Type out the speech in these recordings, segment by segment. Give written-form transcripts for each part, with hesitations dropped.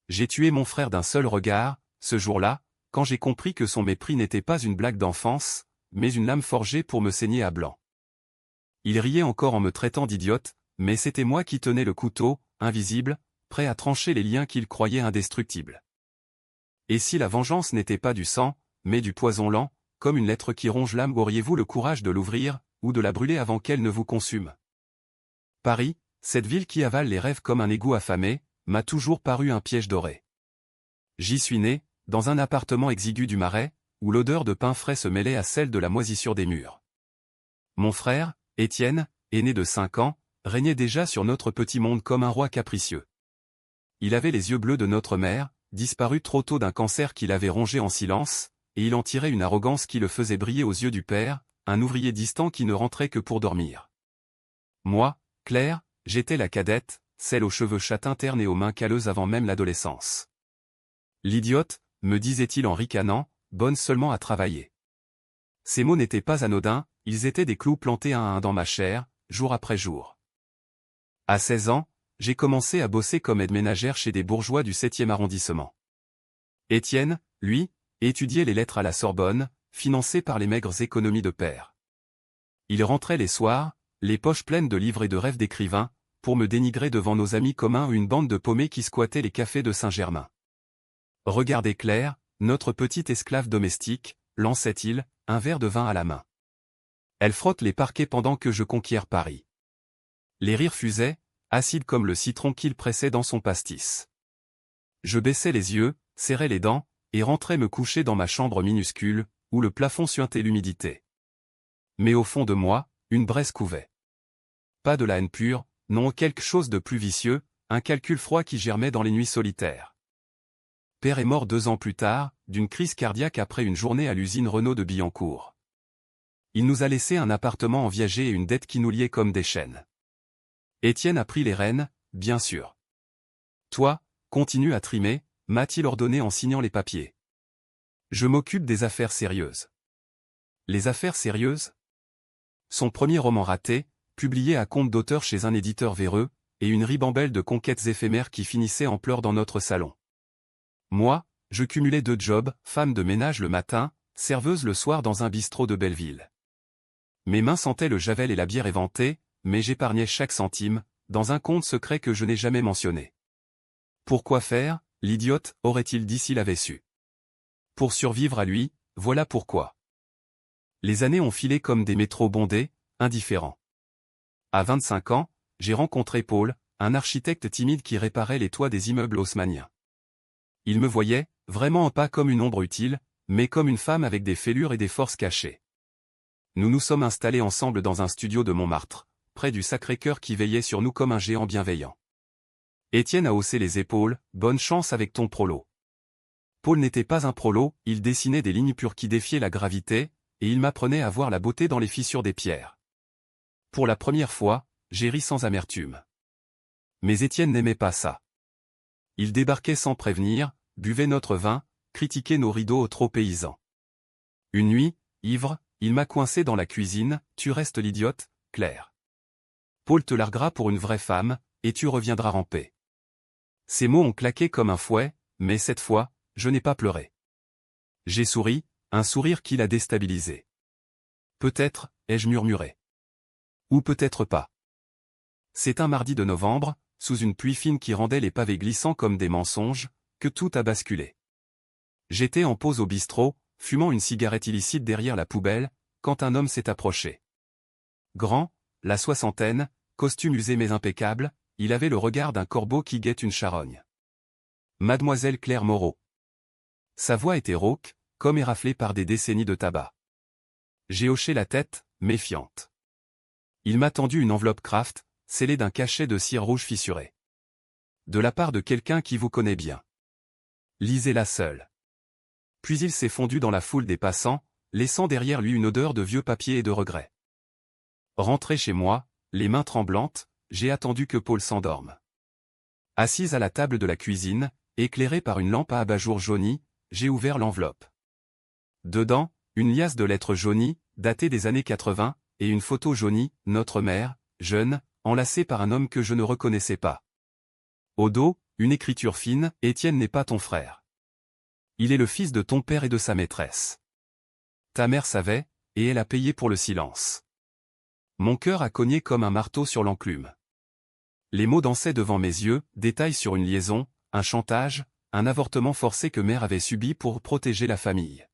J'ai tué mon frère d'un seul regard, ce jour-là, quand j'ai compris que son mépris n'était pas une blague d'enfance, mais une lame forgée pour me saigner à blanc. Il riait encore en me traitant d'idiote, mais c'était moi qui tenais le couteau, invisible, prêt à trancher les liens qu'il croyait indestructibles. Et si la vengeance n'était pas du sang, mais du poison lent, comme une lettre qui ronge l'âme, auriez-vous le courage de l'ouvrir, ou de la brûler avant qu'elle ne vous consume? Paris, cette ville qui avale les rêves comme un égout affamé, m'a toujours paru un piège doré. J'y suis né, dans un appartement exigu du Marais, où l'odeur de pain frais se mêlait à celle de la moisissure des murs. Mon frère, Étienne, aîné de 5 ans, régnait déjà sur notre petit monde comme un roi capricieux. Il avait les yeux bleus de notre mère, disparu trop tôt d'un cancer qui l'avait rongé en silence, et il en tirait une arrogance qui le faisait briller aux yeux du père, un ouvrier distant qui ne rentrait que pour dormir. Moi, Claire, j'étais la cadette, celle aux cheveux châtains ternes et aux mains calleuses avant même l'adolescence. L'idiote, me disait-il en ricanant, bonne seulement à travailler. Ces mots n'étaient pas anodins, ils étaient des clous plantés un à un dans ma chair, jour après jour. À 16 ans, j'ai commencé à bosser comme aide-ménagère chez des bourgeois du 7e arrondissement. Étienne, lui, étudiait les lettres à la Sorbonne, financé par les maigres économies de père. Il rentrait les soirs, les poches pleines de livres et de rêves d'écrivain, pour me dénigrer devant nos amis communs ou une bande de paumés qui squattaient les cafés de Saint-Germain. Regardez Claire, notre petite esclave domestique, lançait-il, un verre de vin à la main. Elle frotte les parquets pendant que je conquiers Paris. Les rires fusaient, acides comme le citron qu'il pressait dans son pastis. Je baissais les yeux, serrais les dents, et rentrais me coucher dans ma chambre minuscule, où le plafond suintait l'humidité. Mais au fond de moi, une braise couvait. Pas de la haine pure, non, quelque chose de plus vicieux, un calcul froid qui germait dans les nuits solitaires. Père est mort 2 ans plus tard, d'une crise cardiaque après une journée à l'usine Renault de Billancourt. Il nous a laissé un appartement en viager et une dette qui nous liait comme des chaînes. Étienne a pris les rênes, bien sûr. Toi, continue à trimer, m'a-t-il ordonné en signant les papiers. Je m'occupe des affaires sérieuses. Les affaires sérieuses? Son premier roman raté, publié à compte d'auteur chez un éditeur véreux, et une ribambelle de conquêtes éphémères qui finissaient en pleurs dans notre salon. Moi, je cumulais 2 jobs, femme de ménage le matin, serveuse le soir dans un bistrot de Belleville. Mes mains sentaient le javel et la bière éventée, mais j'épargnais chaque centime, dans un compte secret que je n'ai jamais mentionné. Pourquoi faire, l'idiote, aurait-il dit s'il avait su. Pour survivre à lui, voilà pourquoi. Les années ont filé comme des métros bondés, indifférents. À 25 ans, j'ai rencontré Paul, un architecte timide qui réparait les toits des immeubles haussmanniens. Il me voyait, vraiment pas comme une ombre utile, mais comme une femme avec des fêlures et des forces cachées. Nous nous sommes installés ensemble dans un studio de Montmartre, près du Sacré-Cœur qui veillait sur nous comme un géant bienveillant. Étienne a haussé les épaules, bonne chance avec ton prolo. Paul n'était pas un prolo, il dessinait des lignes pures qui défiaient la gravité, et il m'apprenait à voir la beauté dans les fissures des pierres. Pour la première fois, j'ai ri sans amertume. Mais Étienne n'aimait pas ça. Il débarquait sans prévenir, buvait notre vin, critiquait nos rideaux trop paysans. Une nuit, ivre, il m'a coincé dans la cuisine, tu restes l'idiote, Claire. Paul te larguera pour une vraie femme, et tu reviendras en paix. Ces mots ont claqué comme un fouet, mais cette fois, je n'ai pas pleuré. J'ai souri, un sourire qui l'a déstabilisé. Peut-être, ai-je murmuré. Ou peut-être pas. C'est un mardi de novembre, sous une pluie fine qui rendait les pavés glissants comme des mensonges, que tout a basculé. J'étais en pause au bistrot, fumant une cigarette illicite derrière la poubelle, quand un homme s'est approché. Grand, la soixantaine, costume usé mais impeccable, il avait le regard d'un corbeau qui guette une charogne. Mademoiselle Claire Moreau. Sa voix était rauque, comme éraflée par des décennies de tabac. J'ai hoché la tête, méfiante. Il m'a tendu une enveloppe Kraft, scellée d'un cachet de cire rouge fissuré. De la part de quelqu'un qui vous connaît bien. Lisez-la seule. Puis il s'est fondu dans la foule des passants, laissant derrière lui une odeur de vieux papier et de regret. Rentré chez moi, les mains tremblantes, j'ai attendu que Paul s'endorme. Assise à la table de la cuisine, éclairée par une lampe à abat-jour jaunie, j'ai ouvert l'enveloppe. Dedans, une liasse de lettres jaunies, datées des années 80, et une photo jaunie, notre mère, jeune, enlacée par un homme que je ne reconnaissais pas. Au dos, une écriture fine, Étienne n'est pas ton frère. Il est le fils de ton père et de sa maîtresse. Ta mère savait, et elle a payé pour le silence. Mon cœur a cogné comme un marteau sur l'enclume. Les mots dansaient devant mes yeux, détails sur une liaison, un chantage, un avortement forcé que mère avait subi pour protéger la famille.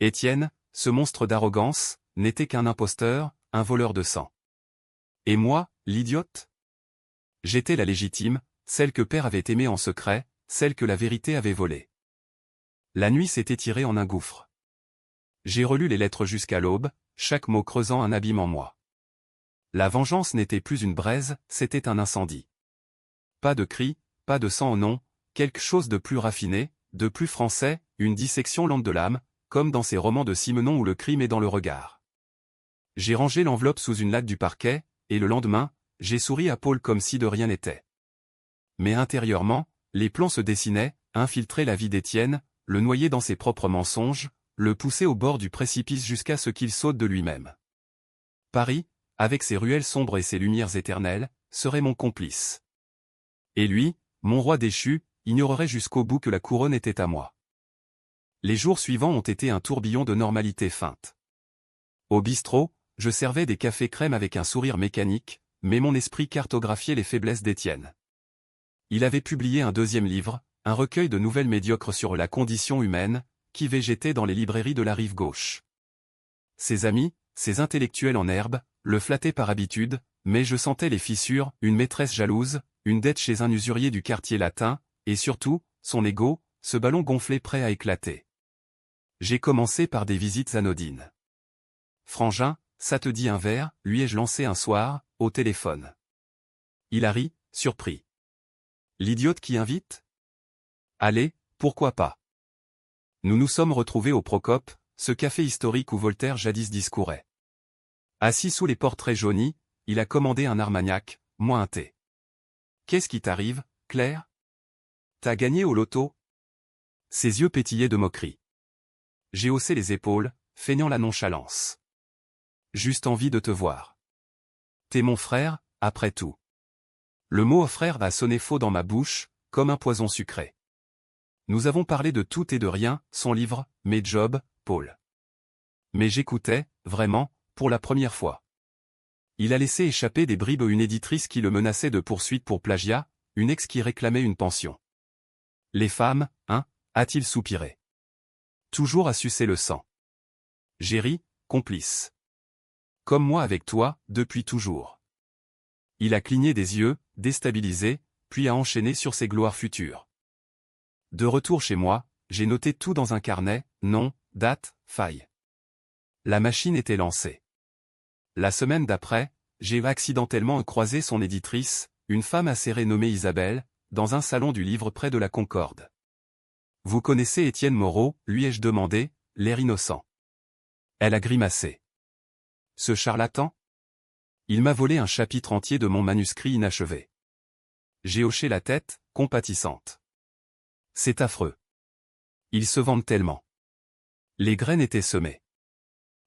Étienne, ce monstre d'arrogance, n'était qu'un imposteur, un voleur de sang. Et moi, l'idiote? J'étais la légitime, celle que père avait aimée en secret, celle que la vérité avait volée. La nuit s'est étirée en un gouffre. J'ai relu les lettres jusqu'à l'aube, chaque mot creusant un abîme en moi. La vengeance n'était plus une braise, c'était un incendie. Pas de cris, pas de sang au nom, quelque chose de plus raffiné, de plus français, une dissection lente de l'âme, comme dans ces romans de Simenon où le crime est dans le regard. J'ai rangé l'enveloppe sous une latte du parquet, et le lendemain, j'ai souri à Paul comme si de rien n'était. Mais intérieurement, les plans se dessinaient, infiltrer la vie d'Étienne, le noyer dans ses propres mensonges, le pousser au bord du précipice jusqu'à ce qu'il saute de lui-même. Paris, avec ses ruelles sombres et ses lumières éternelles, serait mon complice. Et lui, mon roi déchu, ignorerait jusqu'au bout que la couronne était à moi. Les jours suivants ont été un tourbillon de normalité feinte. Au bistrot, je servais des cafés crème avec un sourire mécanique, mais mon esprit cartographiait les faiblesses d'Étienne. Il avait publié un deuxième livre, un recueil de nouvelles médiocres sur la condition humaine, qui végétait dans les librairies de la rive gauche. Ses amis, ses intellectuels en herbe, le flattaient par habitude, mais je sentais les fissures, une maîtresse jalouse, une dette chez un usurier du quartier latin, et surtout, son ego, ce ballon gonflé prêt à éclater. J'ai commencé par des visites anodines. Frangin, ça te dit un verre, lui ai-je lancé un soir, au téléphone. Il a ri, surpris. L'idiote qui invite? Allez, pourquoi pas. Nous nous sommes retrouvés au Procope, ce café historique où Voltaire jadis discourait. Assis sous les portraits jaunis, il a commandé un Armagnac, moi un thé. Qu'est-ce qui t'arrive, Claire? T'as gagné au loto? Ses yeux pétillaient de moquerie. J'ai haussé les épaules, feignant la nonchalance. Juste envie de te voir. T'es mon frère, après tout. Le mot frère a sonné faux dans ma bouche, comme un poison sucré. Nous avons parlé de tout et de rien, son livre, mes jobs, Paul. Mais j'écoutais, vraiment, pour la première fois. Il a laissé échapper des bribes à une éditrice qui le menaçait de poursuite pour plagiat, une ex qui réclamait une pension. Les femmes, hein, a-t-il soupiré. Toujours à sucer le sang. J'ai ri, complice. Comme moi avec toi, depuis toujours. Il a cligné des yeux, déstabilisé, puis a enchaîné sur ses gloires futures. De retour chez moi, j'ai noté tout dans un carnet, nom, date, faille. La machine était lancée. La semaine d'après, j'ai accidentellement croisé son éditrice, une femme assez renommée Isabelle, dans un salon du livre près de la Concorde. Vous connaissez Étienne Moreau, lui ai-je demandé, l'air innocent. Elle a grimacé. Ce charlatan? Il m'a volé un chapitre entier de mon manuscrit inachevé. J'ai hoché la tête, compatissante. C'est affreux. Ils se vendent tellement. Les graines étaient semées.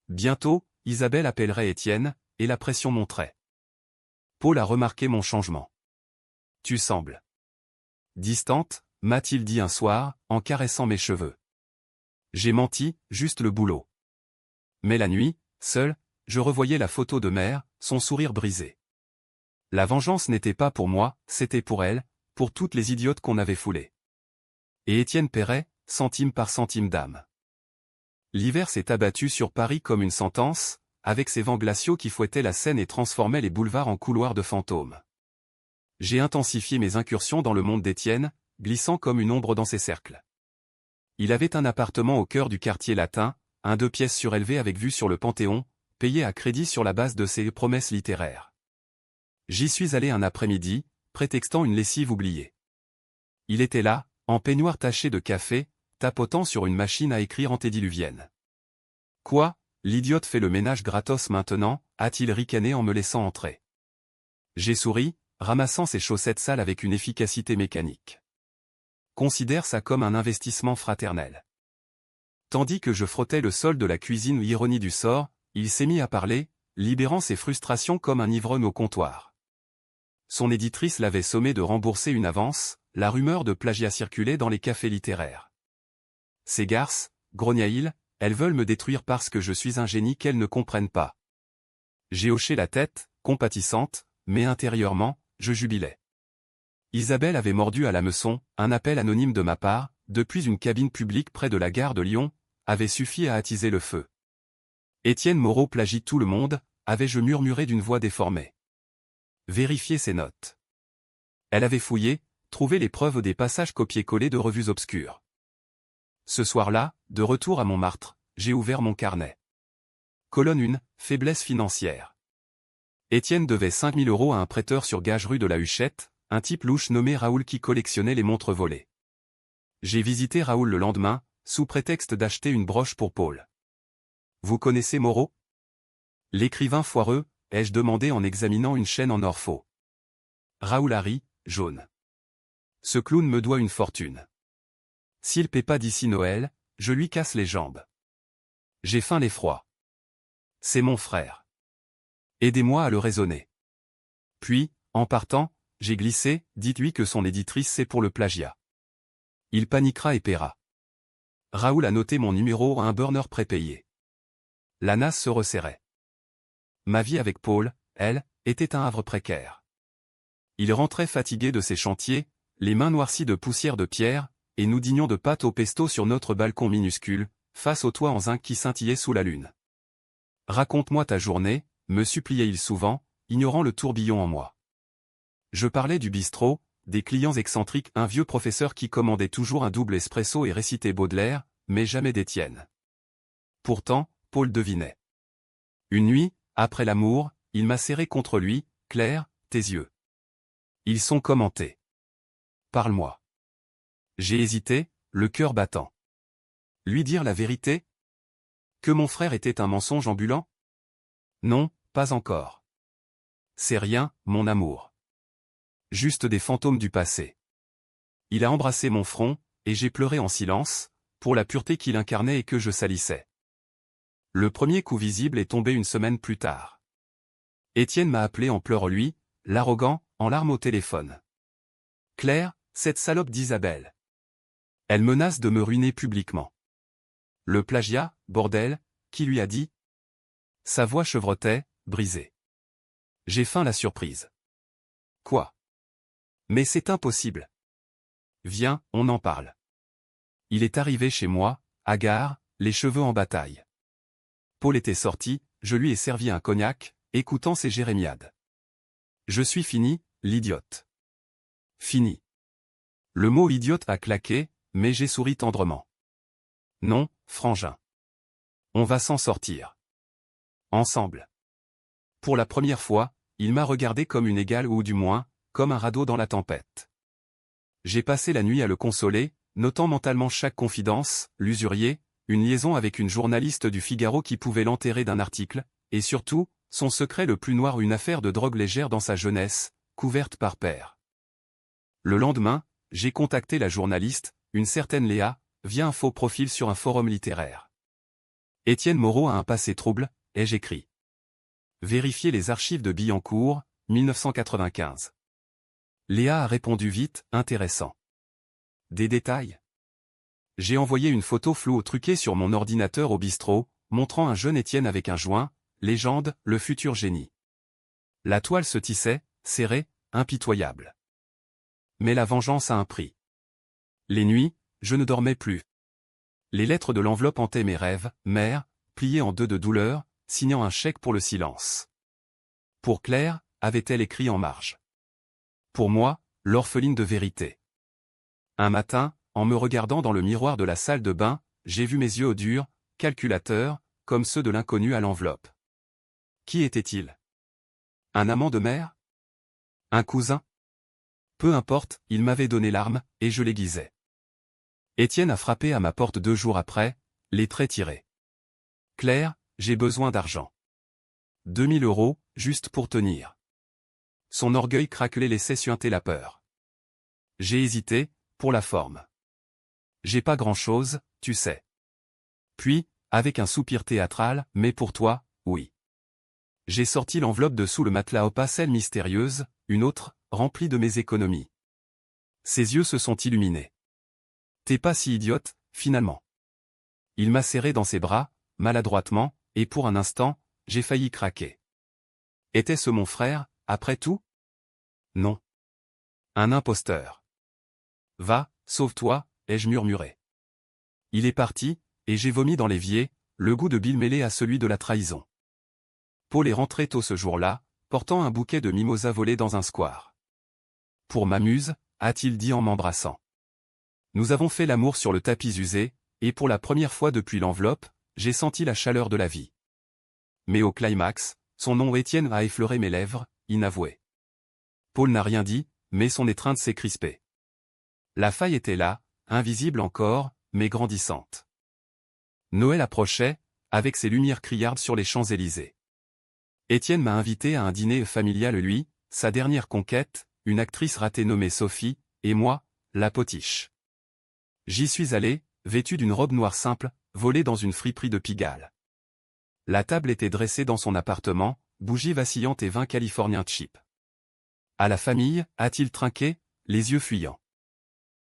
Bientôt, Isabelle appellerait Étienne, et la pression monterait. Paul a remarqué mon changement. Tu sembles distante, m'a-t-il dit un soir, en caressant mes cheveux. J'ai menti, juste le boulot. Mais la nuit, seul, je revoyais la photo de mère, son sourire brisé. La vengeance n'était pas pour moi, c'était pour elle, pour toutes les idiotes qu'on avait foulées. Et Étienne paierait, centime par centime d'âme. L'hiver s'est abattu sur Paris comme une sentence, avec ses vents glaciaux qui fouettaient la Seine et transformaient les boulevards en couloirs de fantômes. J'ai intensifié mes incursions dans le monde d'Étienne, glissant comme une ombre dans ses cercles. Il avait un appartement au cœur du quartier latin, un 2 pièces surélevé avec vue sur le Panthéon, payé à crédit sur la base de ses promesses littéraires. J'y suis allé un après-midi, prétextant une lessive oubliée. Il était là, en peignoir taché de café, tapotant sur une machine à écrire antédiluvienne. Quoi, l'idiote fait le ménage gratos maintenant, a-t-il ricané en me laissant entrer. J'ai souri, ramassant ses chaussettes sales avec une efficacité mécanique. Considère ça comme un investissement fraternel. Tandis que je frottais le sol de la cuisine, ironie du sort, il s'est mis à parler, libérant ses frustrations comme un ivrogne au comptoir. Son éditrice l'avait sommé de rembourser une avance, la rumeur de plagiat circulait dans les cafés littéraires. Ces garces, grogna-t-il, elles veulent me détruire parce que je suis un génie qu'elles ne comprennent pas. J'ai hoché la tête, compatissante, mais intérieurement, je jubilais. Isabelle avait mordu à l'hameçon, un appel anonyme de ma part, depuis une cabine publique près de la gare de Lyon, avait suffi à attiser le feu. Étienne Moreau plagie tout le monde, avais-je murmuré d'une voix déformée. Vérifiez ses notes. Elle avait fouillé, trouvé les preuves des passages copiés-collés de revues obscures. Ce soir-là, de retour à Montmartre, j'ai ouvert mon carnet. Colonne 1, faiblesse financière. Étienne devait 5 000 € à un prêteur sur gage rue de la Huchette, un type louche nommé Raoul qui collectionnait les montres volées. J'ai visité Raoul le lendemain, sous prétexte d'acheter une broche pour Paul. Vous connaissez Moreau? L'écrivain foireux, ai-je demandé en examinant une chaîne en or faux. Raoul a ri, jaune. Ce clown me doit une fortune. S'il paie pas d'ici Noël, je lui casse les jambes. J'ai faim l'effroi. C'est mon frère. Aidez-moi à le raisonner. Puis, en partant, j'ai glissé, dites-lui que son éditrice c'est pour le plagiat. Il paniquera et paiera. Raoul a noté mon numéro à un burner prépayé. La nasse se resserrait. Ma vie avec Paul, elle, était un havre précaire. Il rentrait fatigué de ses chantiers, les mains noircies de poussière de pierre, et nous dînions de pâte au pesto sur notre balcon minuscule, face au toit en zinc qui scintillait sous la lune. Raconte-moi ta journée, me suppliait-il souvent, ignorant le tourbillon en moi. Je parlais du bistrot, des clients excentriques, un vieux professeur qui commandait toujours un double espresso et récitait Baudelaire, mais jamais d'Étienne. Pourtant, Paul devinait. Une nuit, après l'amour, il m'a serré contre lui, Claire, tes yeux. Ils sont commentés. Parle-moi. J'ai hésité, le cœur battant. Lui dire la vérité? Que mon frère était un mensonge ambulant? Non, pas encore. C'est rien, mon amour. Juste des fantômes du passé. Il a embrassé mon front, et j'ai pleuré en silence, pour la pureté qu'il incarnait et que je salissais. Le premier coup visible est tombé une semaine plus tard. Étienne m'a appelé en pleurs lui, l'arrogant, en larmes au téléphone. Claire, cette salope d'Isabelle. Elle menace de me ruiner publiquement. Le plagiat, bordel, qui lui a dit? Sa voix chevrotait, brisée. J'ai faim la surprise. Quoi? Mais c'est impossible. Viens, on en parle. Il est arrivé chez moi, hagard, les cheveux en bataille. Paul était sorti, je lui ai servi un cognac, écoutant ses jérémiades. Je suis fini, l'idiote. Fini. Le mot idiote a claqué, mais j'ai souri tendrement. Non, frangin. On va s'en sortir. Ensemble. Pour la première fois, il m'a regardé comme une égale ou du moins, comme un radeau dans la tempête. J'ai passé la nuit à le consoler, notant mentalement chaque confidence, l'usurier, une liaison avec une journaliste du Figaro qui pouvait l'enterrer d'un article, et surtout, son secret le plus noir, une affaire de drogue légère dans sa jeunesse, couverte par père. Le lendemain, j'ai contacté la journaliste, une certaine Léa, via un faux profil sur un forum littéraire. Étienne Moreau a un passé trouble, ai-je écrit. Vérifiez les archives de Billancourt, 1995. Léa a répondu vite, intéressant. Des détails? J'ai envoyé une photo floue truquée sur mon ordinateur au bistrot, montrant un jeune Étienne avec un joint, légende, le futur génie. La toile se tissait, serrée, impitoyable. Mais la vengeance a un prix. Les nuits, je ne dormais plus. Les lettres de l'enveloppe hantaient mes rêves, mère, pliée en deux de douleur, signant un chèque pour le silence. Pour Claire, avait-elle écrit en marge. Pour moi, l'orpheline de vérité. Un matin, en me regardant dans le miroir de la salle de bain, j'ai vu mes yeux durs, calculateurs, comme ceux de l'inconnu à l'enveloppe. Qui était-il? Un amant de mère? Un cousin? Peu importe, il m'avait donné l'arme, et je l'aiguisais. Étienne a frappé à ma porte 2 jours après, les traits tirés. Claire, j'ai besoin d'argent. 2000 €, juste pour tenir. Son orgueil craquelé laissait suinter la peur. J'ai hésité, pour la forme. J'ai pas grand-chose, tu sais. Puis, avec un soupir théâtral, mais pour toi, oui. J'ai sorti l'enveloppe de sous le matelas opacelle mystérieuse, une autre, remplie de mes économies. Ses yeux se sont illuminés. T'es pas si idiote, finalement. Il m'a serré dans ses bras, maladroitement, et pour un instant, j'ai failli craquer. Était-ce mon frère, après tout? Non. Un imposteur. Va, sauve-toi, ai-je murmuré. Il est parti, et j'ai vomi dans l'évier, le goût de Bill mêlé à celui de la trahison. Paul est rentré tôt ce jour-là, portant un bouquet de mimosas volés dans un square. Pour m'amuse, a-t-il dit en m'embrassant. Nous avons fait l'amour sur le tapis usé, et pour la première fois depuis l'enveloppe, j'ai senti la chaleur de la vie. Mais au climax, son nom Étienne a effleuré mes lèvres, inavoué. Paul n'a rien dit, mais son étreinte s'est crispée. La faille était là, invisible encore, mais grandissante. Noël approchait, avec ses lumières criardes sur les Champs-Élysées. Étienne m'a invité à un dîner familial lui, sa dernière conquête, une actrice ratée nommée Sophie, et moi, la potiche. J'y suis allé, vêtu d'une robe noire simple, volée dans une friperie de Pigalle. La table était dressée dans son appartement, bougies vacillantes et vin californien cheap. À la famille, a-t-il trinqué, les yeux fuyants.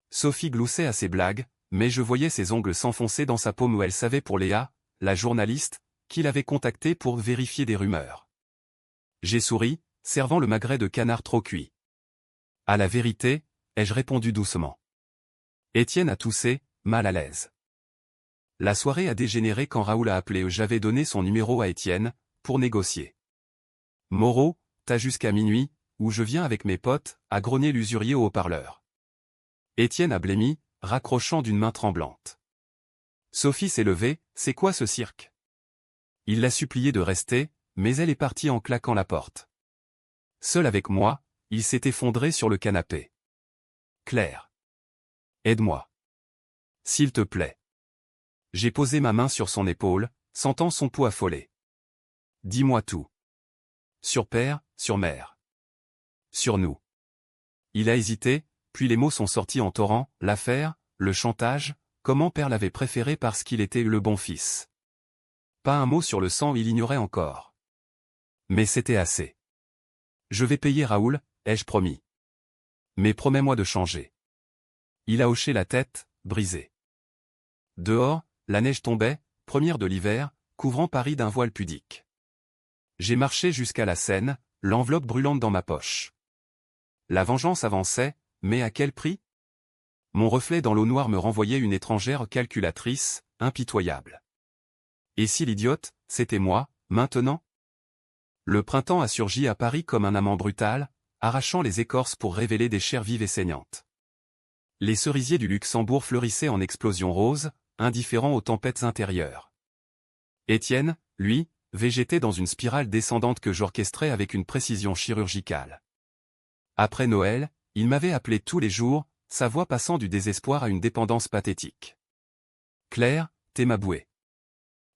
Sophie gloussait à ses blagues, mais je voyais ses ongles s'enfoncer dans sa paume où elle savait pour Léa, la journaliste, qu'il avait contacté pour vérifier des rumeurs. J'ai souri, servant le magret de canard trop cuit. À la vérité, ai-je répondu doucement. Étienne a toussé, mal à l'aise. La soirée a dégénéré quand Raoul a appelé. J'avais donné son numéro à Étienne, pour négocier. Moreau, t'as jusqu'à minuit, ou je viens avec mes potes, a grogné l'usurier au haut-parleur. Étienne a blêmi, raccrochant d'une main tremblante. Sophie s'est levée, c'est quoi ce cirque? Il l'a supplié de rester, mais elle est partie en claquant la porte. Seul avec moi, il s'est effondré sur le canapé. Claire. Aide-moi. S'il te plaît. J'ai posé ma main sur son épaule, sentant son pouls affolé. Dis-moi tout. Sur père, sur mère. Sur nous. Il a hésité, puis les mots sont sortis en torrent, l'affaire, le chantage, comment père l'avait préféré parce qu'il était le bon fils. Pas un mot sur le sang, il ignorait encore. Mais c'était assez. Je vais payer Raoul, ai-je promis. Mais promets-moi de changer. Il a hoché la tête, brisé. Dehors, la neige tombait, première de l'hiver, couvrant Paris d'un voile pudique. J'ai marché jusqu'à la Seine, l'enveloppe brûlante dans ma poche. La vengeance avançait, mais à quel prix? Mon reflet dans l'eau noire me renvoyait une étrangère calculatrice, impitoyable. Et si l'idiote, c'était moi, maintenant? Le printemps a surgi à Paris comme un amant brutal, arrachant les écorces pour révéler des chairs vives et saignantes. Les cerisiers du Luxembourg fleurissaient en explosions roses, indifférents aux tempêtes intérieures. Étienne, lui, végétait dans une spirale descendante que j'orchestrais avec une précision chirurgicale. Après Noël, il m'avait appelé tous les jours, sa voix passant du désespoir à une dépendance pathétique. Claire, t'es ma bouée.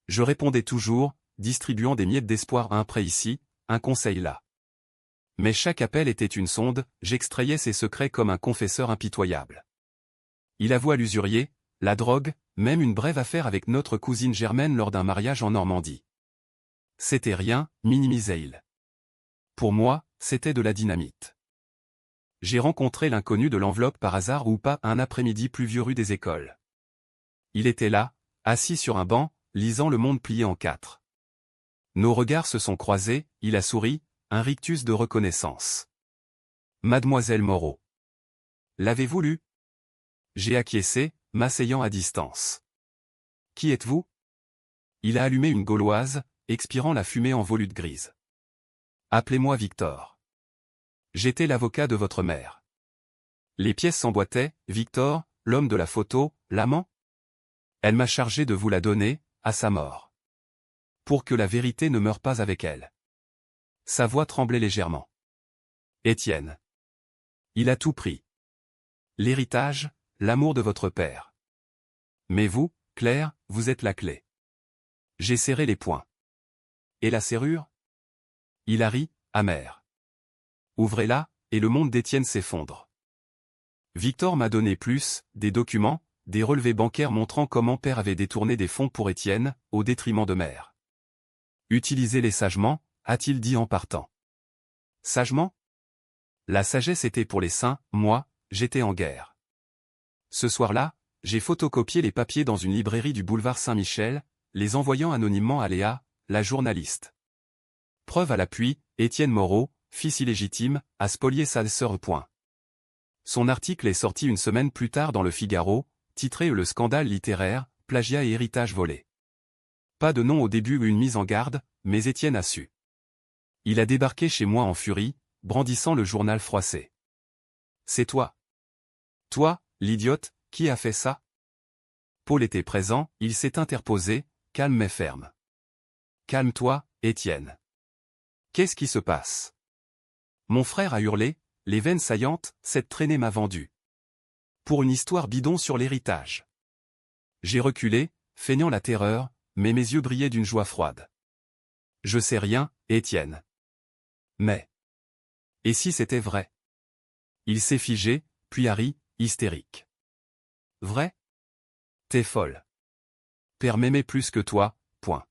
Je répondais toujours, distribuant des miettes d'espoir un prêt ici, un conseil là. Mais chaque appel était une sonde, j'extrayais ses secrets comme un confesseur impitoyable. Il avoua l'usurier, la drogue, même une brève affaire avec notre cousine Germaine lors d'un mariage en Normandie. C'était rien, minimisait-il. Pour moi, c'était de la dynamite. J'ai rencontré l'inconnu de l'enveloppe par hasard ou pas un après-midi pluvieux rue des Écoles. Il était là, assis sur un banc, lisant Le Monde plié en 4. Nos regards se sont croisés, il a souri, un rictus de reconnaissance. Mademoiselle Moreau. L'avez-vous lu? J'ai acquiescé, m'asseyant à distance. Qui êtes-vous? Il a allumé une gauloise, expirant la fumée en volute grise. Appelez-moi Victor. J'étais l'avocat de votre mère. Les pièces s'emboîtaient, Victor, l'homme de la photo, l'amant? Elle m'a chargé de vous la donner, à sa mort. Pour que la vérité ne meure pas avec elle. Sa voix tremblait légèrement. Étienne. Il a tout pris. L'héritage, l'amour de votre père. Mais vous, Claire, vous êtes la clé. J'ai serré les poings. Et la serrure? Il a ri, amer. Ouvrez-la, et le monde d'Étienne s'effondre. Victor m'a donné plus, des documents, des relevés bancaires montrant comment père avait détourné des fonds pour Étienne, au détriment de mère. Utilisez-les sagement, a-t-il dit en partant. Sagement? La sagesse était pour les saints, moi, j'étais en guerre. Ce soir-là, j'ai photocopié les papiers dans une librairie du boulevard Saint-Michel, les envoyant anonymement à Léa, la journaliste. Preuve à l'appui, Étienne Moreau, fils illégitime, a spolié sa sœur. Son article est sorti une semaine plus tard dans Le Figaro, titré Le scandale littéraire, plagiat et héritage volé. Pas de nom au début ou une mise en garde, mais Étienne a su. Il a débarqué chez moi en furie, brandissant le journal froissé. C'est toi. Toi, l'idiote, qui a fait ça? Paul était présent, il s'est interposé, calme mais ferme. Calme-toi, Étienne. Qu'est-ce qui se passe? Mon frère a hurlé, les veines saillantes, cette traînée m'a vendu. Pour une histoire bidon sur l'héritage. J'ai reculé, feignant la terreur, mais mes yeux brillaient d'une joie froide. Je sais rien, Étienne. Mais. Et si c'était vrai? Il s'est figé, puis a ri, hystérique. Vrai? T'es folle. Père m'aimait plus que toi, point.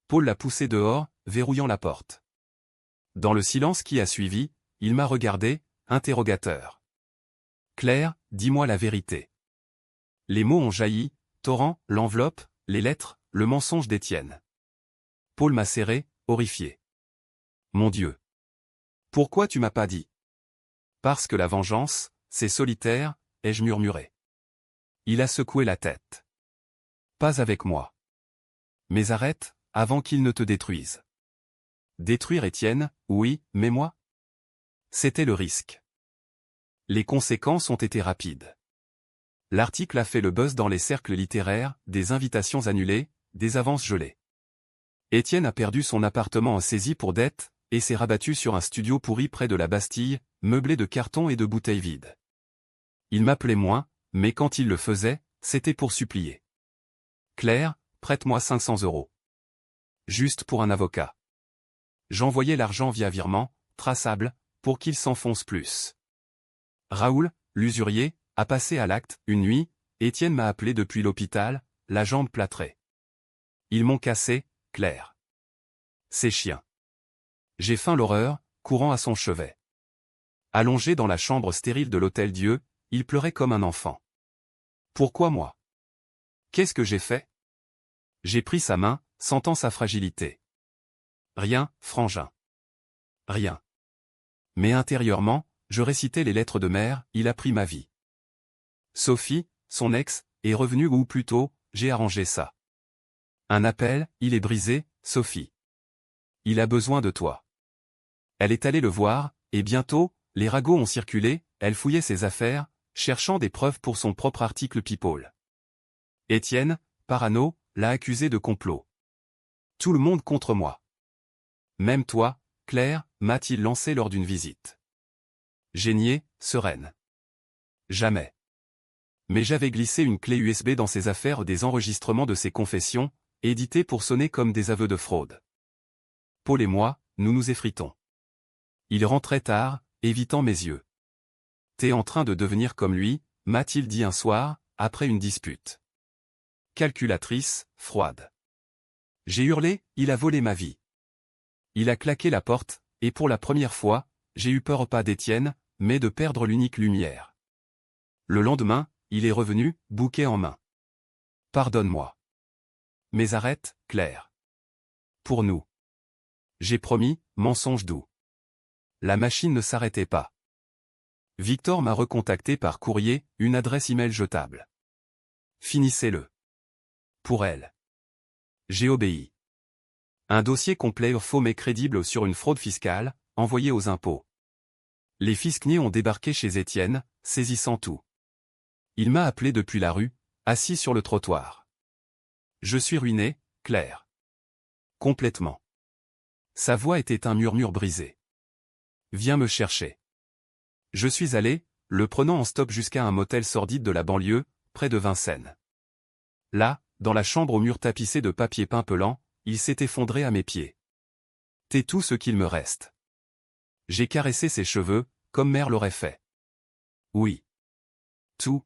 Paul l'a poussé dehors, verrouillant la porte. Dans le silence qui a suivi, il m'a regardé, interrogateur. Claire, dis-moi la vérité. Les mots ont jailli, torrent, l'enveloppe, les lettres, le mensonge d'Étienne. Paul m'a serré, horrifié. Mon Dieu. Pourquoi tu m'as pas dit? Parce que la vengeance, c'est solitaire, ai-je murmuré. Il a secoué la tête. Pas avec moi. Mais arrête, avant qu'il ne te détruise. Détruire Étienne, oui, mais moi? C'était le risque. Les conséquences ont été rapides. L'article a fait le buzz dans les cercles littéraires, des invitations annulées, des avances gelées. Étienne a perdu son appartement en saisie pour dette, et s'est rabattu sur un studio pourri près de la Bastille, meublé de cartons et de bouteilles vides. Il m'appelait moins, mais quand il le faisait, c'était pour supplier. Claire, prête-moi 500 €. Juste pour un avocat. J'envoyais l'argent via virement, traçable, pour qu'il s'enfonce plus. Raoul, l'usurier, a passé à l'acte, une nuit, Étienne m'a appelé depuis l'hôpital, la jambe plâtrée. Ils m'ont cassé, Claire. Ces chiens. J'ai faim l'horreur, courant à son chevet. Allongé dans la chambre stérile de l'Hôtel-Dieu, il pleurait comme un enfant. Pourquoi moi? Qu'est-ce que j'ai fait? J'ai pris sa main, sentant sa fragilité. Rien, frangin. Rien. Mais intérieurement, je récitais les lettres de mère, il a pris ma vie. Sophie, son ex, est revenue ou plutôt, j'ai arrangé ça. Un appel, il est brisé, Sophie. Il a besoin de toi. Elle est allée le voir, et bientôt, les ragots ont circulé, elle fouillait ses affaires, cherchant des preuves pour son propre article People. Étienne, parano, l'a accusé de complot. Tout le monde contre moi. Même toi, Claire, m'a-t-il lancé lors d'une visite. J'ai nié, sereine. Jamais. Mais j'avais glissé une clé USB dans ses affaires, des enregistrements de ses confessions, édités pour sonner comme des aveux de fraude. Paul et moi, nous nous effritons. Il rentrait tard, évitant mes yeux. T'es en train de devenir comme lui, m'a-t-il dit un soir, après une dispute. Calculatrice, froide. J'ai hurlé, il a volé ma vie. Il a claqué la porte, et pour la première fois, j'ai eu peur pas d'Étienne, mais de perdre l'unique lumière. Le lendemain, il est revenu, bouquet en main. Pardonne-moi. Mais arrête, Claire. Pour nous. J'ai promis, mensonge doux. La machine ne s'arrêtait pas. Victor m'a recontacté par courrier, une adresse email jetable. Finissez-le. Pour elle. J'ai obéi. Un dossier complet faux mais crédible sur une fraude fiscale, envoyé aux impôts. Les fiscniers ont débarqué chez Étienne, saisissant tout. Il m'a appelé depuis la rue, assis sur le trottoir. Je suis ruiné, Claire. Complètement. Sa voix était un murmure brisé. Viens me chercher. Je suis allé, le prenant en stop jusqu'à un motel sordide de la banlieue, près de Vincennes. Là, dans la chambre aux murs tapissés de papier peint pelant, il s'est effondré à mes pieds. T'es tout ce qu'il me reste. J'ai caressé ses cheveux, comme mère l'aurait fait. Oui. Tout.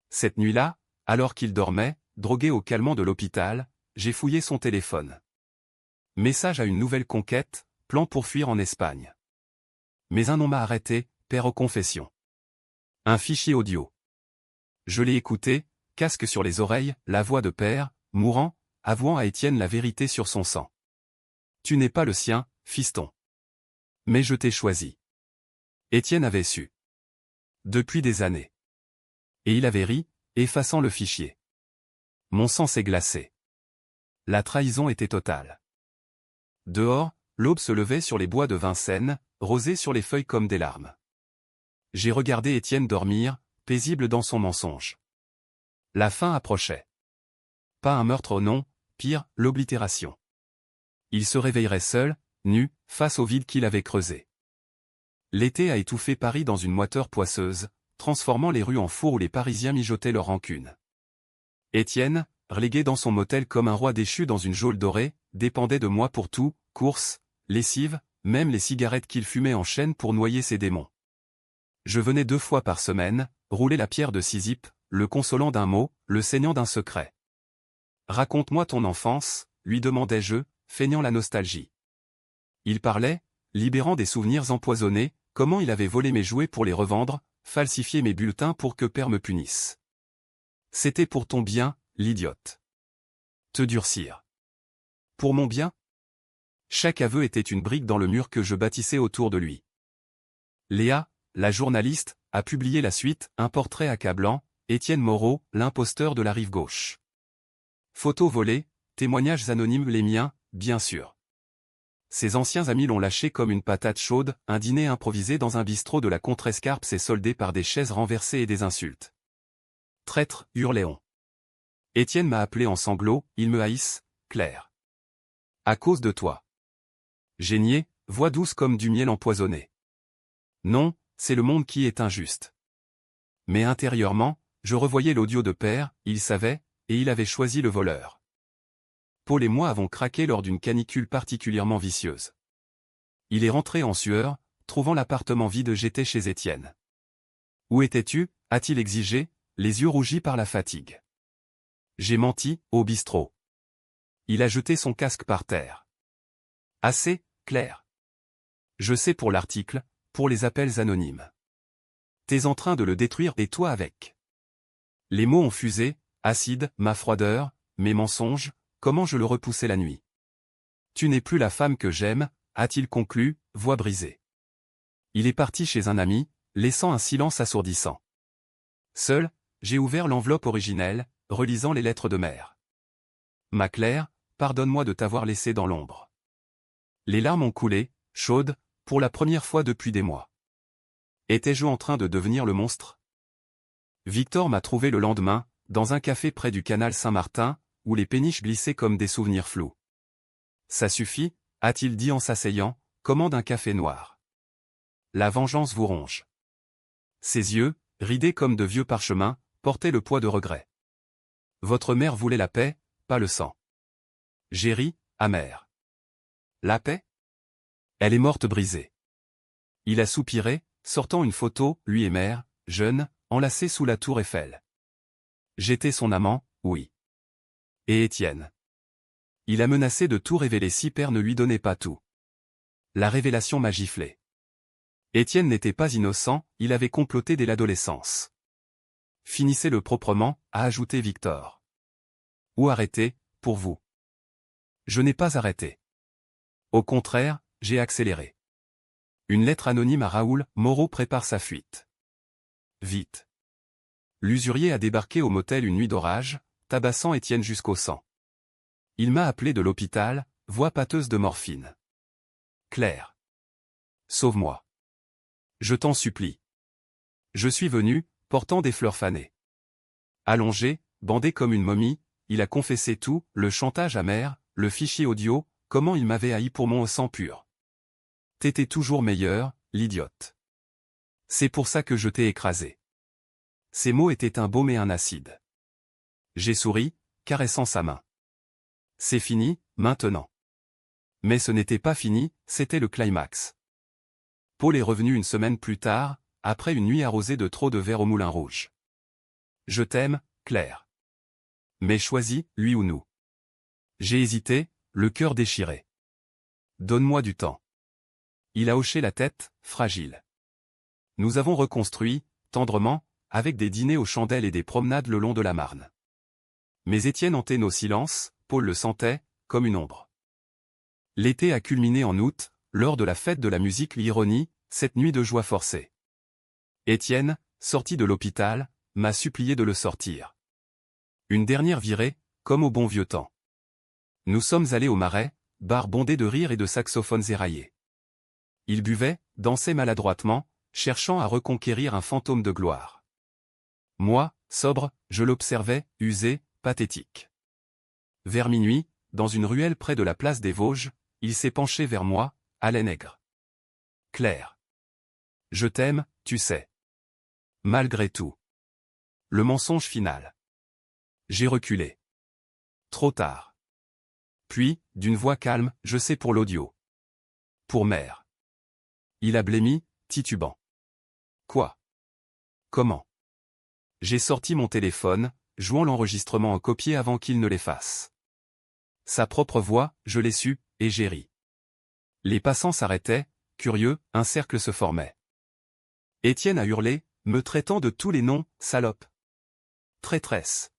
Cette nuit-là, alors qu'il dormait, drogué au calmant de l'hôpital, j'ai fouillé son téléphone. Message à une nouvelle conquête, plan pour fuir en Espagne. Mais un nom m'a arrêté, père aux confessions. Un fichier audio. Je l'ai écouté, casque sur les oreilles, la voix de père, mourant, avouant à Étienne la vérité sur son sang. Tu n'es pas le sien, fiston. Mais je t'ai choisi. Étienne avait su. Depuis des années. Et il avait ri, effaçant le fichier. Mon sang s'est glacé. La trahison était totale. Dehors, l'aube se levait sur les bois de Vincennes, rosée sur les feuilles comme des larmes. J'ai regardé Étienne dormir, paisible dans son mensonge. La fin approchait. Pas un meurtre au non, pire, l'oblitération. Il se réveillerait seul, nu, face au vide qu'il avait creusé. L'été a étouffé Paris dans une moiteur poisseuse, transformant les rues en four où les Parisiens mijotaient leur rancune. Étienne, relégué dans son motel comme un roi déchu dans une geôle dorée, dépendait de moi pour tout, courses, lessive, même les cigarettes qu'il fumait en chaîne pour noyer ses démons. Je venais 2 fois par semaine, rouler la pierre de Sisyphe, le consolant d'un mot, le saignant d'un secret. Raconte-moi ton enfance, lui demandais-je, feignant la nostalgie. Il parlait, libérant des souvenirs empoisonnés, comment il avait volé mes jouets pour les revendre, falsifié mes bulletins pour que père me punisse. C'était pour ton bien, l'idiote. Te durcir. Pour mon bien? Chaque aveu était une brique dans le mur que je bâtissais autour de lui. Léa, la journaliste, a publié la suite, un portrait accablant, Étienne Moreau, l'imposteur de la rive gauche. Photos volées, témoignages anonymes les miens, bien sûr. Ses anciens amis l'ont lâché comme une patate chaude, un dîner improvisé dans un bistrot de la Contrescarpe s'est soldé par des chaises renversées et des insultes. Traître, hurlait-on. Étienne m'a appelé en sanglots, ils me haïssent, Claire. À cause de toi. J'ai nié, voix douce comme du miel empoisonné. Non, c'est le monde qui est injuste. Mais intérieurement, je revoyais l'audio de père, il savait, et il avait choisi le voleur. Paul et moi avons craqué lors d'une canicule particulièrement vicieuse. Il est rentré en sueur, trouvant l'appartement vide. J'étais chez Étienne. Où étais-tu, a-t-il exigé, les yeux rougis par la fatigue. J'ai menti, au bistrot. Il a jeté son casque par terre. Assez, Claire. Je sais pour l'article, pour les appels anonymes. T'es en train de le détruire et toi avec. Les mots ont fusé, acide, ma froideur, mes mensonges, comment je le repoussais la nuit. Tu n'es plus la femme que j'aime, a-t-il conclu, voix brisée. Il est parti chez un ami, laissant un silence assourdissant. Seul, j'ai ouvert l'enveloppe originelle, relisant les lettres de mère. Ma Claire, pardonne-moi de t'avoir laissé dans l'ombre. Les larmes ont coulé, chaudes, pour la première fois depuis des mois. Étais-je en train de devenir le monstre? Victor m'a trouvé le lendemain, dans un café près du canal Saint-Martin, où les péniches glissaient comme des souvenirs flous. Ça suffit, a-t-il dit en s'asseyant, commande un café noir. La vengeance vous ronge. Ses yeux, ridés comme de vieux parchemins, portaient le poids de regret. Votre mère voulait la paix, pas le sang. J'ai ri, amer. La paix? Elle est morte brisée. Il a soupiré, sortant une photo, lui et mère, jeune, enlacés sous la tour Eiffel. J'étais son amant, oui. Et Étienne. Il a menacé de tout révéler si père ne lui donnait pas tout. La révélation m'a giflé. Étienne n'était pas innocent, il avait comploté dès l'adolescence. Finissez-le proprement, a ajouté Victor. Ou arrêtez, pour vous. Je n'ai pas arrêté. Au contraire, j'ai accéléré. Une lettre anonyme à Raoul, Moreau prépare sa fuite. Vite. L'usurier a débarqué au motel une nuit d'orage, tabassant Étienne jusqu'au sang. Il m'a appelé de l'hôpital, voix pâteuse de morphine. Claire. Sauve-moi. Je t'en supplie. Je suis venu, portant des fleurs fanées. Allongé, bandé comme une momie, il a confessé tout, le chantage amer, le fichier audio, comment il m'avait haï pour mon sang pur. T'étais toujours meilleur, l'idiote. C'est pour ça que je t'ai écrasé. Ces mots étaient un baume et un acide. J'ai souri, caressant sa main. C'est fini, maintenant. Mais ce n'était pas fini, c'était le climax. Paul est revenu une semaine plus tard, après une nuit arrosée de trop de verre au Moulin Rouge. Je t'aime, Claire. Mais choisis, lui ou nous. J'ai hésité, le cœur déchiré. Donne-moi du temps. Il a hoché la tête, fragile. Nous avons reconstruit, tendrement, avec des dîners aux chandelles et des promenades le long de la Marne. Mais Étienne hantait nos silences, Paul le sentait, comme une ombre. L'été a culminé en août, lors de la fête de la musique l'ironie, cette nuit de joie forcée. Étienne, sorti de l'hôpital, m'a supplié de le sortir. Une dernière virée, comme au bon vieux temps. Nous sommes allés au Marais, bar bondé de rires et de saxophones éraillés. Il buvait, dansait maladroitement, cherchant à reconquérir un fantôme de gloire. Moi, sobre, je l'observais, usé, pathétique. Vers minuit, dans une ruelle près de la place des Vosges, il s'est penché vers moi, haleine aigre. Claire. Je t'aime, tu sais. Malgré tout. Le mensonge final. J'ai reculé. Trop tard. Puis, d'une voix calme, je sais pour l'audio. Pour mère. Il a blêmi, titubant. Quoi? Comment? J'ai sorti mon téléphone, jouant l'enregistrement en copier avant qu'il ne l'efface. Sa propre voix, je l'ai su, et j'ai ri. Les passants s'arrêtaient, curieux, un cercle se formait. Étienne a hurlé, me traitant de tous les noms, salope. Traîtresse.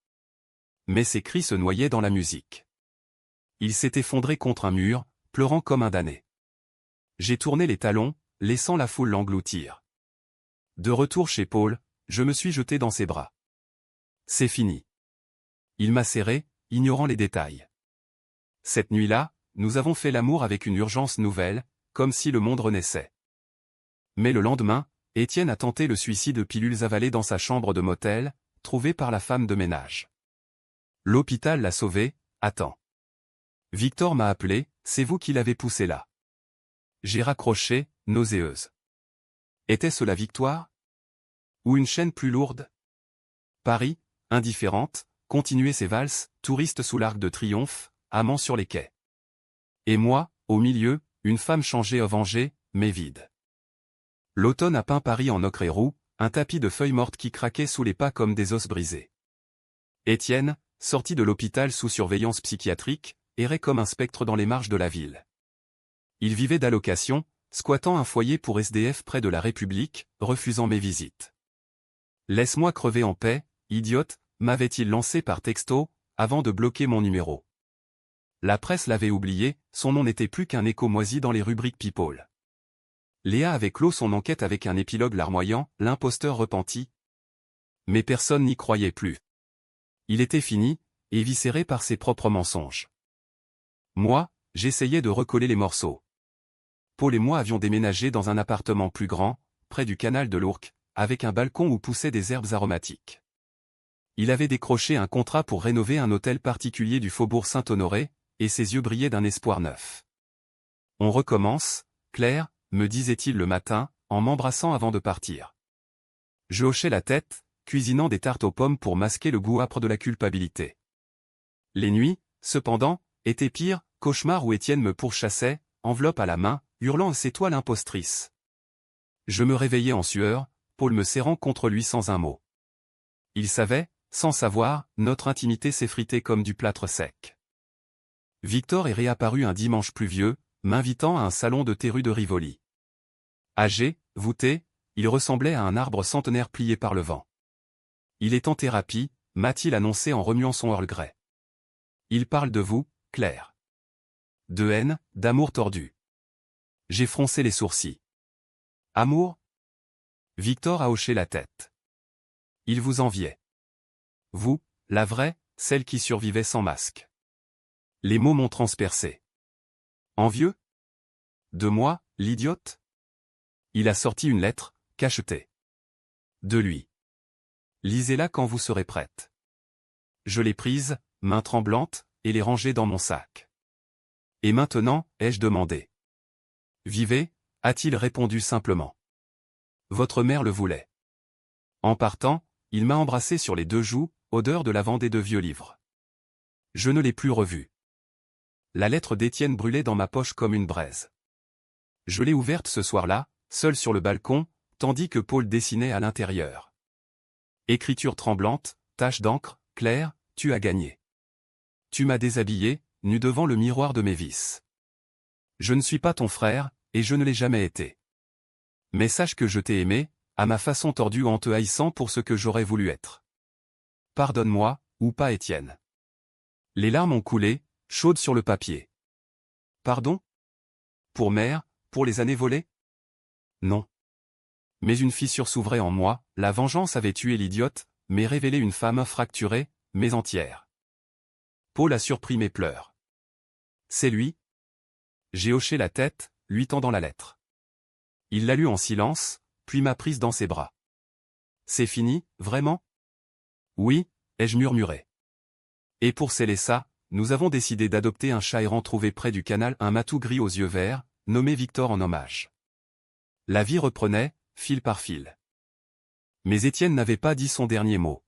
Mais ses cris se noyaient dans la musique. Il s'est effondré contre un mur, pleurant comme un damné. J'ai tourné les talons, laissant la foule l'engloutir. De retour chez Paul, je me suis jeté dans ses bras. C'est fini. Il m'a serré, ignorant les détails. Cette nuit-là, nous avons fait l'amour avec une urgence nouvelle, comme si le monde renaissait. Mais le lendemain, Étienne a tenté le suicide de pilules avalées dans sa chambre de motel, trouvée par la femme de ménage. L'hôpital l'a sauvé, à temps. Victor m'a appelé, c'est vous qui l'avez poussé là. J'ai raccroché, nauséeuse. Était-ce la victoire? Ou une chaîne plus lourde? Paris, indifférente, continuait ses valses, touriste sous l'Arc de Triomphe, amant sur les quais. Et moi, au milieu, une femme changée vengée, mais vide. L'automne a peint Paris en ocre et roux, un tapis de feuilles mortes qui craquaient sous les pas comme des os brisés. Étienne, sorti de l'hôpital sous surveillance psychiatrique, errait comme un spectre dans les marges de la ville. Il vivait d'allocations, squattant un foyer pour SDF près de la République, refusant mes visites. Laisse-moi crever en paix, idiote, m'avait-il lancé par texto, avant de bloquer mon numéro. La presse l'avait oublié, son nom n'était plus qu'un écho moisi dans les rubriques People. Léa avait clos son enquête avec un épilogue larmoyant, l'imposteur repenti. Mais personne n'y croyait plus. Il était fini, éviscéré par ses propres mensonges. Moi, j'essayais de recoller les morceaux. Paul et moi avions déménagé dans un appartement plus grand, près du canal de l'Ourcq, avec un balcon où poussaient des herbes aromatiques. Il avait décroché un contrat pour rénover un hôtel particulier du faubourg Saint-Honoré, et ses yeux brillaient d'un espoir neuf. On recommence, Claire, me disait-il le matin, en m'embrassant avant de partir. Je hochais la tête, cuisinant des tartes aux pommes pour masquer le goût âpre de la culpabilité. Les nuits, cependant, étaient pires, cauchemars où Étienne me pourchassait, enveloppe à la main, hurlant « C'est toi l'impostrice !» Je me réveillais en sueur, Paul me serrant contre lui sans un mot. Il savait, sans savoir, notre intimité s'effritait comme du plâtre sec. Victor est réapparu un dimanche pluvieux, m'invitant à un salon de thé rue de Rivoli. Âgé, voûté, il ressemblait à un arbre centenaire plié par le vent. Il est en thérapie, m'a-t-il annoncé en remuant son Earl Grey. Il parle de vous, Claire. De haine, d'amour tordu. J'ai froncé les sourcils. Amour? Victor a hoché la tête. Il vous enviait. Vous, la vraie, celle qui survivait sans masque. Les mots m'ont transpercé. Envieux? De moi, l'idiote? Il a sorti une lettre, cachetée. De lui. Lisez-la quand vous serez prête. Je l'ai prise, main tremblante, et l'ai rangée dans mon sac. Et maintenant, ai-je demandé. Vivez, a-t-il répondu simplement. Votre mère le voulait. En partant, il m'a embrassé sur les deux joues, odeur de lavande et de vieux livres. Je ne l'ai plus revu. La lettre d'Étienne brûlait dans ma poche comme une braise. Je l'ai ouverte ce soir-là, seul sur le balcon, tandis que Paul dessinait à l'intérieur. Écriture tremblante, tache d'encre, Claire, tu as gagné. Tu m'as déshabillé, nu devant le miroir de mes vices. Je ne suis pas ton frère, et je ne l'ai jamais été. Mais sache que je t'ai aimé, à ma façon tordue en te haïssant pour ce que j'aurais voulu être. Pardonne-moi, ou pas Étienne. Les larmes ont coulé, chaudes sur le papier. Pardon? Pour mère, pour les années volées? Non. Mais une fissure s'ouvrait en moi, la vengeance avait tué l'idiote, mais révélé une femme fracturée, mais entière. Paul a surpris mes pleurs. C'est lui? J'ai hoché la tête, lui tendant la lettre. Il l'a lue en silence, puis m'a prise dans ses bras. C'est fini, vraiment? Oui, ai-je murmuré. Et pour sceller ça, nous avons décidé d'adopter un chat errant trouvé près du canal, un matou gris aux yeux verts, nommé Victor en hommage. La vie reprenait, fil par fil. Mais Étienne n'avait pas dit son dernier mot.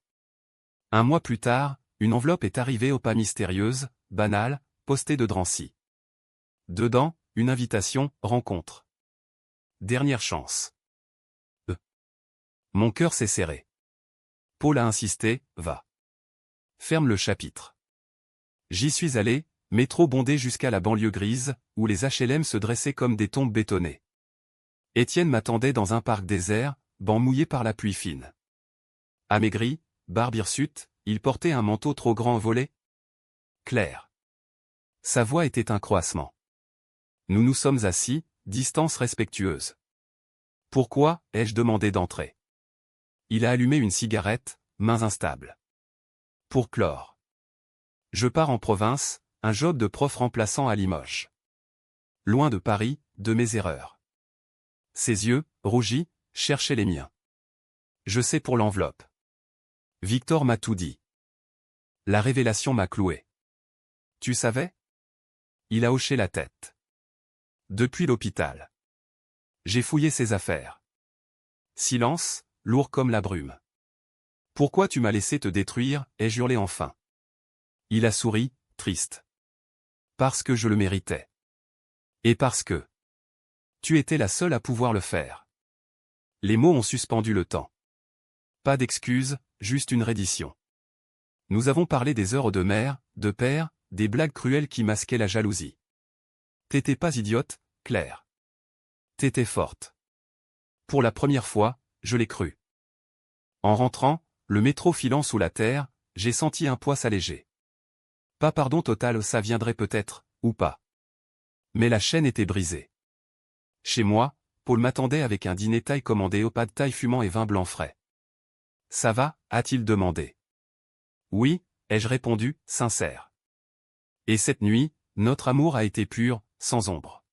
Un mois plus tard, une enveloppe est arrivée au pas mystérieuse, banale, postée de Drancy. Dedans, une invitation, rencontre. Dernière chance. Mon cœur s'est serré. Paul a insisté, va. Ferme le chapitre. J'y suis allé, métro bondé jusqu'à la banlieue grise, où les HLM se dressaient comme des tombes bétonnées. Étienne m'attendait dans un parc désert, banc mouillé par la pluie fine. Amaigri, barbe hirsute, il portait un manteau trop grand envolé. Clair. Sa voix était un croassement. Nous nous sommes assis, distance respectueuse. Pourquoi, ai-je demandé d'entrer? Il a allumé une cigarette, mains instables. Pour clore. Je pars en province, un job de prof remplaçant à Limoges. Loin de Paris, de mes erreurs. Ses yeux, rougis, cherchaient les miens. Je sais pour l'enveloppe. Victor m'a tout dit. La révélation m'a cloué. Tu savais? Il a hoché la tête. Depuis l'hôpital. J'ai fouillé ses affaires. Silence, lourd comme la brume. Pourquoi tu m'as laissé te détruire, ai-je hurlé enfin. Il a souri, triste. Parce que je le méritais. Et parce que tu étais la seule à pouvoir le faire. Les mots ont suspendu le temps. Pas d'excuses, juste une reddition. Nous avons parlé des heures de mère, de père, des blagues cruelles qui masquaient la jalousie. T'étais pas idiote, Claire. T'étais forte. Pour la première fois, je l'ai cru. En rentrant, le métro filant sous la terre, j'ai senti un poids s'alléger. Pas pardon total, ça viendrait peut-être, ou pas. Mais la chaîne était brisée. Chez moi, Paul m'attendait avec un dîner thaï commandé au pad thaï fumant et vin blanc frais. Ça va, a-t-il demandé. Oui, ai-je répondu, sincère. Et cette nuit, notre amour a été pur, sans ombre.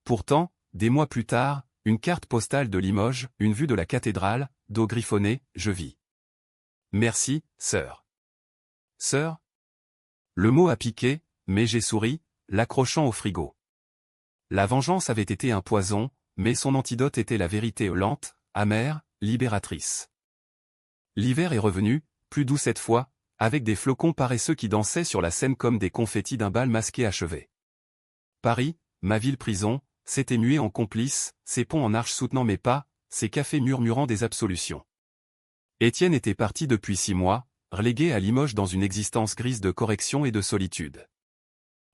Pourtant, des mois plus tard, une carte postale de Limoges, une vue de la cathédrale, d'eau griffonnée, je vis. Merci, sœur. Sœur? Le mot a piqué, mais j'ai souri, l'accrochant au frigo. La vengeance avait été un poison, mais son antidote était la vérité lente, amère, libératrice. L'hiver est revenu, plus doux cette fois, avec des flocons paresseux qui dansaient sur la Seine comme des confettis d'un bal masqué achevé. Paris, ma ville-prison, s'était muée en complice, ses ponts en arche soutenant mes pas, ses cafés murmurant des absolutions. Étienne était parti depuis 6 mois, relégué à Limoges dans une existence grise de correction et de solitude.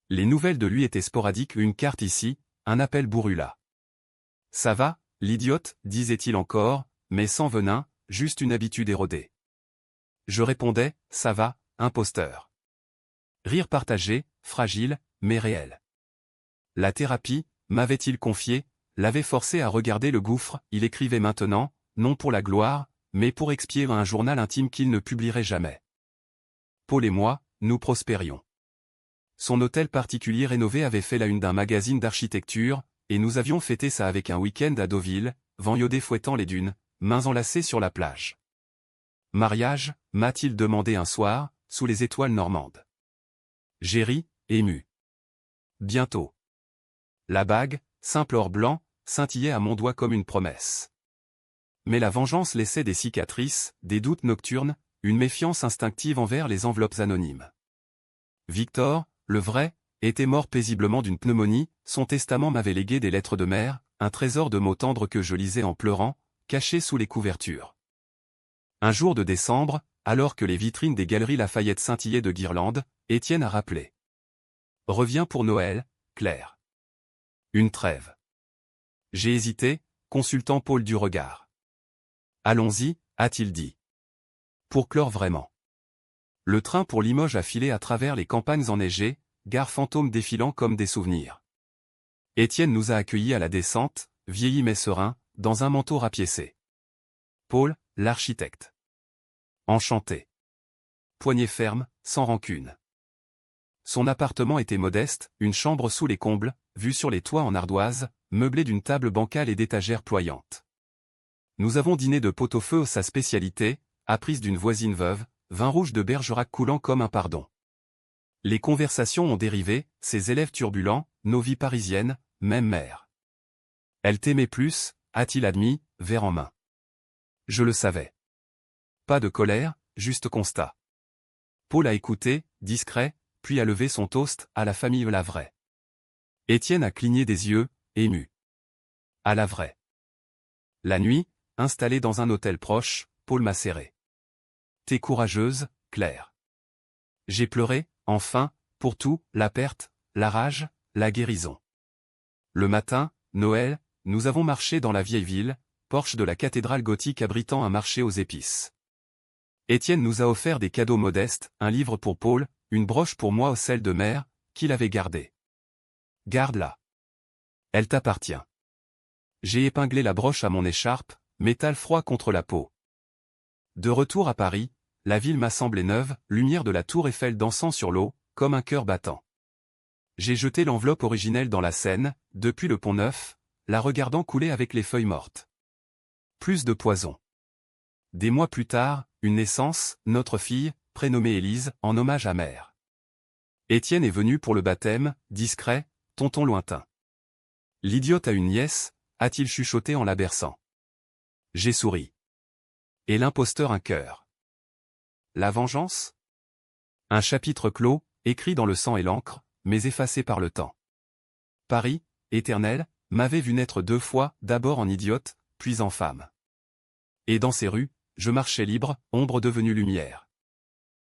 Les nouvelles de lui étaient sporadiques, une carte ici, un appel bourru là. Ça va, l'idiote, disait-il encore, mais sans venin, juste une habitude érodée. Je répondais, ça va, imposteur. Rire partagé, fragile, mais réel. La thérapie, m'avait-il confié, l'avait forcé à regarder le gouffre, il écrivait maintenant, non pour la gloire, mais pour expier un journal intime qu'il ne publierait jamais. Paul et moi, nous prospérions. Son hôtel particulier rénové avait fait la une d'un magazine d'architecture, et nous avions fêté ça avec un week-end à Deauville, vent iodé fouettant les dunes, mains enlacées sur la plage. Mariage, m'a-t-il demandé un soir, sous les étoiles normandes. J'ai ri, ému. Bientôt. La bague, simple or blanc, scintillait à mon doigt comme une promesse. Mais la vengeance laissait des cicatrices, des doutes nocturnes, une méfiance instinctive envers les enveloppes anonymes. Victor, le vrai, était mort paisiblement d'une pneumonie, son testament m'avait légué des lettres de mère, un trésor de mots tendres que je lisais en pleurant, cachés sous les couvertures. Un jour de décembre, alors que les vitrines des galeries Lafayette scintillaient de guirlandes, Étienne a rappelé. Reviens pour Noël, Claire. Une trêve. J'ai hésité, consultant Paul du regard. Allons-y, a-t-il dit. Pour clore vraiment. Le train pour Limoges a filé à travers les campagnes enneigées, gares fantômes défilant comme des souvenirs. Étienne nous a accueillis à la descente, vieilli mais serein, dans un manteau rapiécé. Paul, l'architecte. Enchanté. Poignée ferme, sans rancune. Son appartement était modeste, une chambre sous les combles, vue sur les toits en ardoise, meublée d'une table bancale et d'étagères ployantes. Nous avons dîné de pot-au-feu, sa spécialité, apprise d'une voisine veuve, vin rouge de Bergerac coulant comme un pardon. Les conversations ont dérivé, ses élèves turbulents, nos vies parisiennes, même mère. Elle t'aimait plus, a-t-il admis, verre en main. Je le savais. Pas de colère, juste constat. Paul a écouté, discret, puis a levé son toast, à la famille la vraie. Étienne a cligné des yeux, ému. À la vraie. La nuit, installé dans un hôtel proche, Paul m'a serré. T'es courageuse, Claire. J'ai pleuré, enfin, pour tout, la perte, la rage, la guérison. Le matin, Noël, nous avons marché dans la vieille ville, porche de la cathédrale gothique abritant un marché aux épices. Étienne nous a offert des cadeaux modestes, un livre pour Paul, une broche pour moi au sel de mer, qu'il avait gardée. Garde-la. Elle t'appartient. J'ai épinglé la broche à mon écharpe, métal froid contre la peau. De retour à Paris, la ville m'a semblé neuve, lumière de la tour Eiffel dansant sur l'eau, comme un cœur battant. J'ai jeté l'enveloppe originelle dans la Seine, depuis le Pont Neuf, la regardant couler avec les feuilles mortes. Plus de poison. Des mois plus tard, une naissance, notre fille, prénommée Élise, en hommage à mère. Étienne est venu pour le baptême, discret, tonton lointain. L'idiote a une nièce, a-t-il chuchoté en la berçant. J'ai souri. Et l'imposteur un cœur. La vengeance? Un chapitre clos, écrit dans le sang et l'encre, mais effacé par le temps. Paris, éternel, m'avait vu naître 2 fois, d'abord en idiote, puis en femme. Et dans ces rues, je marchais libre, ombre devenue lumière.